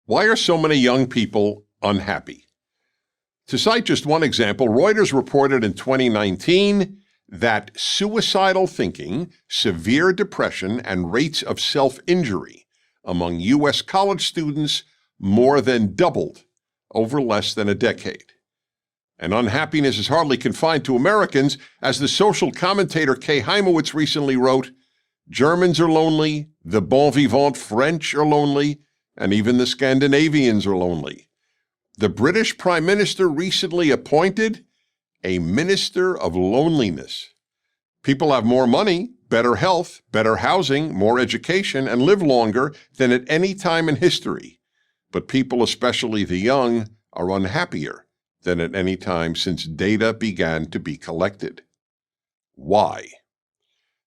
Why are so many young people unhappy? To cite just one example, Reuters reported in 2019 that suicidal thinking, severe depression, and rates of self-injury among U.S. college students more than doubled over less than a decade. And unhappiness is hardly confined to Americans. As the social commentator Kay Heimowitz recently wrote, Germans are lonely, the bon vivant French are lonely, and even the Scandinavians are lonely. The British Prime Minister recently appointed a Minister of Loneliness. People have more money, better health, better housing, more education, and live longer than at any time in history. But people, especially the young, are unhappier than at any time since data began to be collected. Why?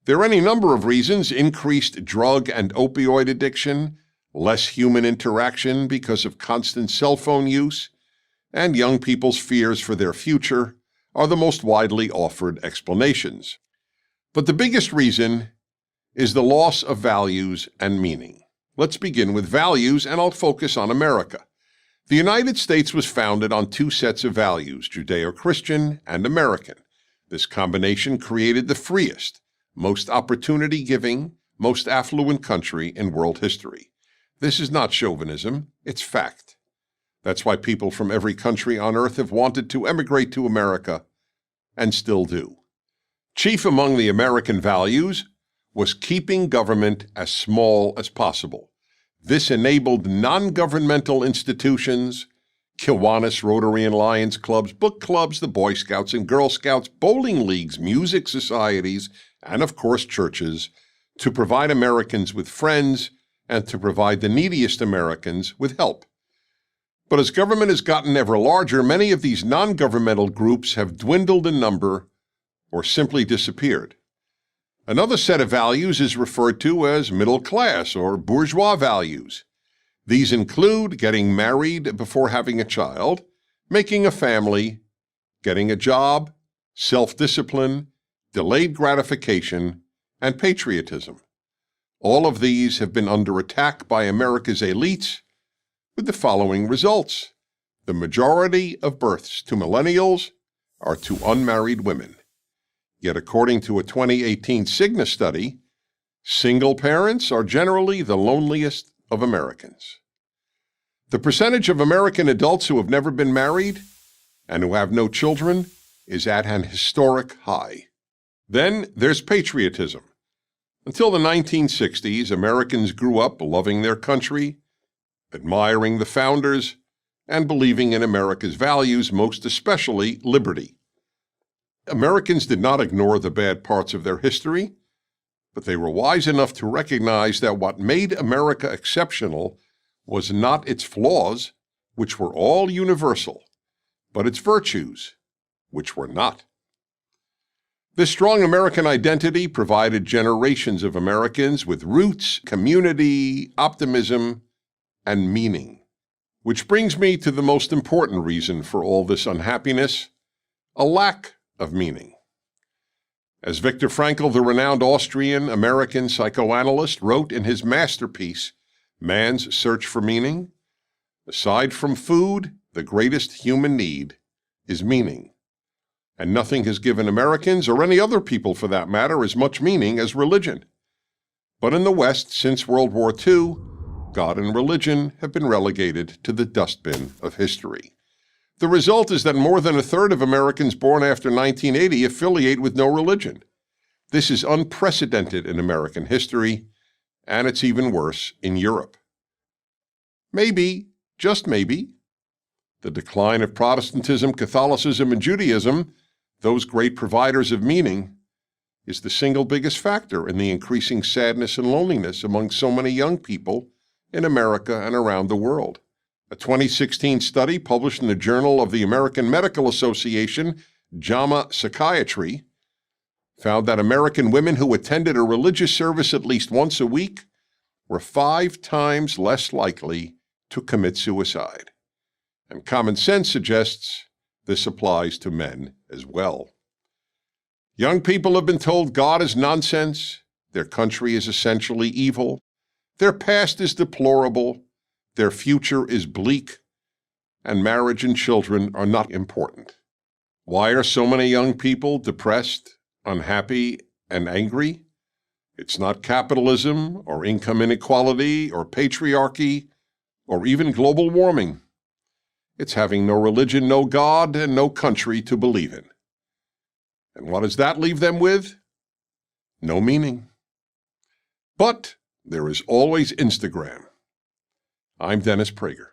There are any number of reasons: increased drug and opioid addiction, less human interaction because of constant cell phone use, and young people's fears for their future are the most widely offered explanations. But the biggest reason is the loss of values and meaning. Let's begin with values, and I'll focus on America. The United States was founded on two sets of values, Judeo-Christian and American. This combination created the freest, most opportunity-giving, most affluent country in world history. This is not chauvinism, it's fact. That's why people from every country on earth have wanted to emigrate to America, and still do. Chief among the American values was keeping government as small as possible. This enabled non-governmental institutions, Kiwanis, Rotary and Lions clubs, book clubs, the Boy Scouts and Girl Scouts, bowling leagues, music societies, and of course churches, to provide Americans with friends and to provide the neediest Americans with help. But as government has gotten ever larger, many of these non-governmental groups have dwindled in number or simply disappeared. Another set of values is referred to as middle class or bourgeois values. These include getting married before having a child, making a family, getting a job, self-discipline, delayed gratification, and patriotism. All of these have been under attack by America's elites with the following results. The majority of births to millennials are to unmarried women. Yet according to a 2018 Cigna study, single parents are generally the loneliest of Americans. The percentage of American adults who have never been married and who have no children is at an historic high. Then there's patriotism. Until the 1960s, Americans grew up loving their country, admiring the founders, and believing in America's values, most especially liberty. Americans did not ignore the bad parts of their history, but they were wise enough to recognize that what made America exceptional was not its flaws, which were all universal, but its virtues, which were not. This strong American identity provided generations of Americans with roots, community, optimism, and meaning. Which brings me to the most important reason for all this unhappiness: a lack of meaning. As Viktor Frankl, the renowned Austrian-American psychoanalyst, wrote in his masterpiece, Man's Search for Meaning, aside from food, the greatest human need is meaning. And nothing has given Americans, or any other people for that matter, as much meaning as religion. But in the West, since World War II, God and religion have been relegated to the dustbin of history. The result is that more than a third of Americans born after 1980 affiliate with no religion. This is unprecedented in American history, and it's even worse in Europe. Maybe, just maybe, the decline of Protestantism, Catholicism, and Judaism, those great providers of meaning, is the single biggest factor in the increasing sadness and loneliness among so many young people in America and around the world. A 2016 study published in the Journal of the American Medical Association, JAMA Psychiatry, found that American women who attended a religious service at least once a week were 5 times less likely to commit suicide. And common sense suggests this applies to men as well. Young people have been told God is nonsense, their country is essentially evil, their past is deplorable, their future is bleak, and marriage and children are not important. Why are so many young people depressed, unhappy, and angry? It's not capitalism or income inequality or patriarchy or even global warming. It's having no religion, no God, and no country to believe in. And what does that leave them with? No meaning. But there is always Instagram. I'm Dennis Prager.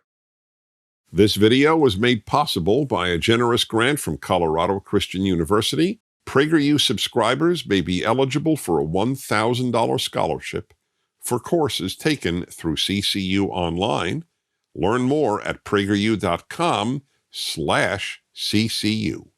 This video was made possible by a generous grant from Colorado Christian University. PragerU subscribers may be eligible for a $1,000 scholarship for courses taken through CCU Online. Learn more at prageru.com/CCU.